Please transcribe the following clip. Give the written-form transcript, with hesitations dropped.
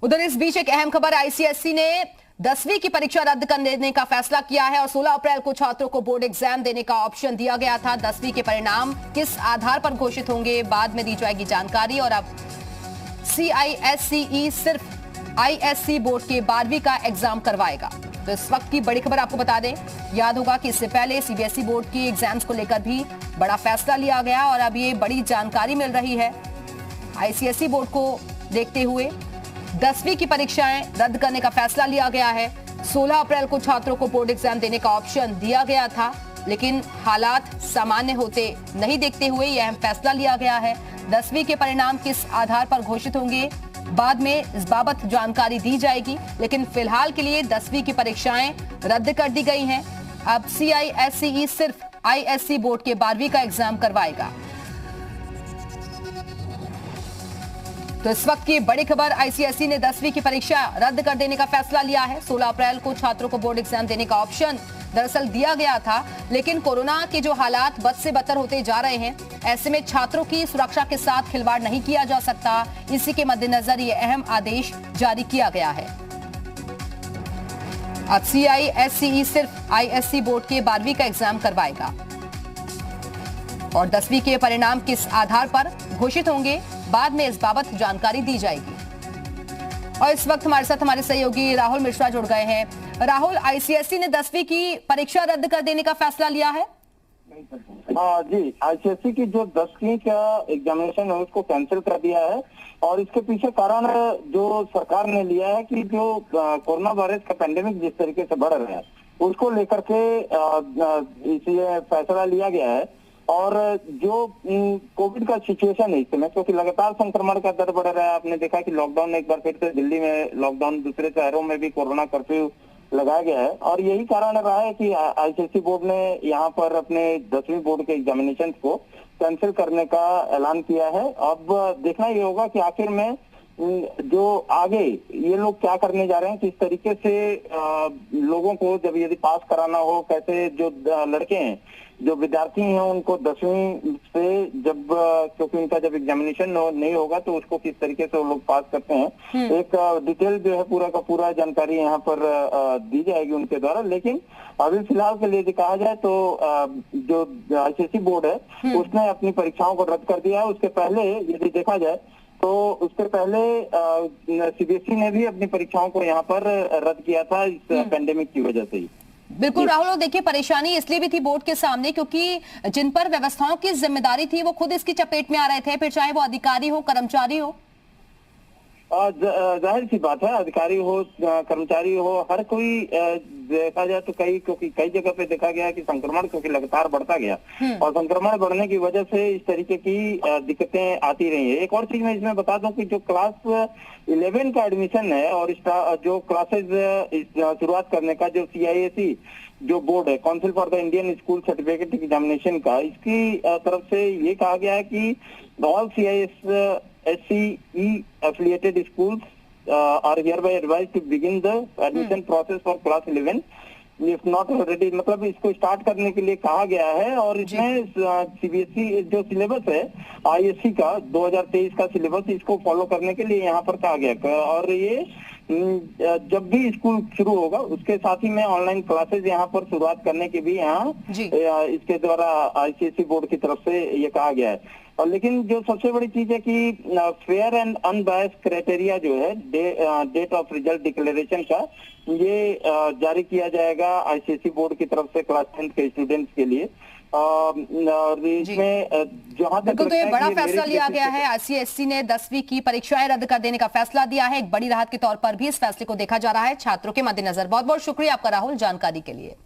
उधर इस बीच एक अहम खबर, आईसीएसई ने 10वीं की परीक्षा रद्द कर देने का फैसला किया है और 16 अप्रैल को छात्रों को बोर्ड एग्जाम देने का ऑप्शन दिया गया था। 10वीं के परिणाम किस आधार पर घोषित होंगे, बाद में दी जाएगी जानकारी। और अब CISCE सिर्फ ISC बोर्ड के 12वीं का एग्जाम करवाएगा। तो इस वक्त की बड़ी खबर आपको बता दें, याद होगा कि इससे पहले CBSE बोर्ड की एग्जाम्स को लेकर भी बड़ा फैसला लिया गया और अब ये बड़ी जानकारी मिल रही है। ICSE बोर्ड को देखते हुए 10वीं की परीक्षाएं रद्द करने का फैसला लिया गया है। 16 अप्रैल को छात्रों को बोर्ड एग्जाम देने का ऑप्शन दिया गया था, लेकिन हालात सामान्य होते नहीं देखते हुए यह अहम फैसला लिया गया है। 10वीं के परिणाम किस आधार पर घोषित होंगे, बाद में इस बाबत जानकारी दी जाएगी, लेकिन फिलहाल के लिए 10वीं की परीक्षाएं रद्द कर दी गई हैं। अब CISCE सिर्फ ISC बोर्ड के 12वीं का एग्जाम करवाएगा। तो इस वक्त की बड़ी खबर, ICSE ने 10वीं की परीक्षा रद्द कर देने का फैसला लिया है। 16 अप्रैल को छात्रों को बोर्ड एग्जाम देने का ऑप्शन दरअसल दिया गया था, लेकिन कोरोना के जो हालात बद से बदतर होते जा रहे हैं, ऐसे में छात्रों की सुरक्षा के साथ खिलवाड़ नहीं किया जा सकता। इसी के मद्देनजर ये अहम आदेश जारी किया गया है। अब CISCE सिर्फ ISC बोर्ड के 12वीं का एग्जाम करवाएगा और 10वीं के परिणाम किस आधार पर घोषित होंगे, बाद में इस बाबत जानकारी दी जाएगी। और इस वक्त हमारे साथ हमारे सहयोगी राहुल मिश्रा जुड़ गए हैं। राहुल, ICSE ने 10वीं की परीक्षा रद्द कर देने का फैसला लिया है। जी, ICSE की जो 10वीं का एग्जामिनेशन है उसको कैंसिल कर दिया है और इसके पीछे कारण जो सरकार ने लिया है कि जो कोरोना वायरस का पेंडेमिक जिस तरीके से बढ़ रहा है उसको लेकर के इसलिए फैसला लिया गया है। और जो कोविड का सिचुएशन है इस समय, क्योंकि लगातार संक्रमण का दर बढ़ रहा है, आपने देखा कि लॉकडाउन एक बार फिर से दिल्ली में लॉकडाउन, दूसरे शहरों में भी कोरोना कर्फ्यू लगाया गया है और यही कारण रहा है कि ICSE बोर्ड ने यहाँ पर अपने 10वीं बोर्ड के एग्जामिनेशन को कैंसिल करने का ऐलान किया है। अब देखना ये होगा कि आखिर में जो आगे ये लोग क्या करने जा रहे हैं, किस तरीके से लोगों को जब यदि पास कराना हो, कैसे जो लड़के हैं, जो विद्यार्थी हैं, उनको 10वीं से जब क्योंकि उनका जब एग्जामिनेशन नहीं होगा तो उसको किस तरीके से वो लोग पास करते हैं, एक डिटेल जो है पूरा का पूरा जानकारी यहाँ पर दी जाएगी उनके द्वारा। लेकिन अभी फिलहाल के लिए यदि कहा जाए तो जो ICSE बोर्ड है उसने अपनी परीक्षाओं को रद्द कर दिया है। उसके पहले यदि देखा जाए तो उसके पहले CBSE ने भी अपनी परीक्षाओं को यहाँ पर रद्द किया था इस पेंडेमिक की वजह से ही। बिल्कुल राहुल, देखिए परेशानी इसलिए भी थी बोर्ड के सामने क्योंकि जिन पर व्यवस्थाओं की जिम्मेदारी थी वो खुद इसकी चपेट में आ रहे थे, फिर चाहे वो अधिकारी हो, कर्मचारी हो। जाहिर सी बात है, अधिकारी हो, कर्मचारी हो, हर कोई देखा जाए तो क्योंकि कई जगह पे देखा गया कि संक्रमण क्योंकि लगातार बढ़ता गया और संक्रमण बढ़ने की वजह से इस तरीके की दिक्कतें आती रही है। एक और चीज मैं इसमें बता दूं कि जो क्लास 11 का एडमिशन है और जो क्लासेज शुरुआत करने का जो CISE जो बोर्ड है, council for the Indian school certificate examination का, इसकी तरफ से ये कहा गया है कि all CISCE affiliated schools are hereby advised to begin the admission process for class 11 if not already, मतलब इसको स्टार्ट करने के लिए कहा गया है। और इसमें CBSE जो सिलेबस है ISC का 2023 का सिलेबस, इसको फॉलो करने के लिए यहाँ पर कहा गया। और ये जब भी स्कूल शुरू होगा उसके साथ ही में ऑनलाइन क्लासेस यहाँ पर शुरुआत करने की भी यहाँ इसके द्वारा ICSE बोर्ड की तरफ से ये कहा गया है। और लेकिन जो सबसे बड़ी चीज है कि फेयर एंड अनबायस्ड क्राइटेरिया जो है डेट ऑफ रिजल्ट डिक्लेरेशन का, ये जारी किया जाएगा ICSE बोर्ड की तरफ से क्लास 10 के स्टूडेंट्स के लिए। और इसमें जहां तक तो ये बड़ा फैसला लिया गया है, ICSE ने 10वीं की परीक्षाएं रद्द कर देने का फैसला दिया है। एक बड़ी राहत के तौर पर भी इस फैसले को देखा जा रहा है छात्रों के मद्देनजर। बहुत बहुत शुक्रिया आपका राहुल जानकारी के लिए।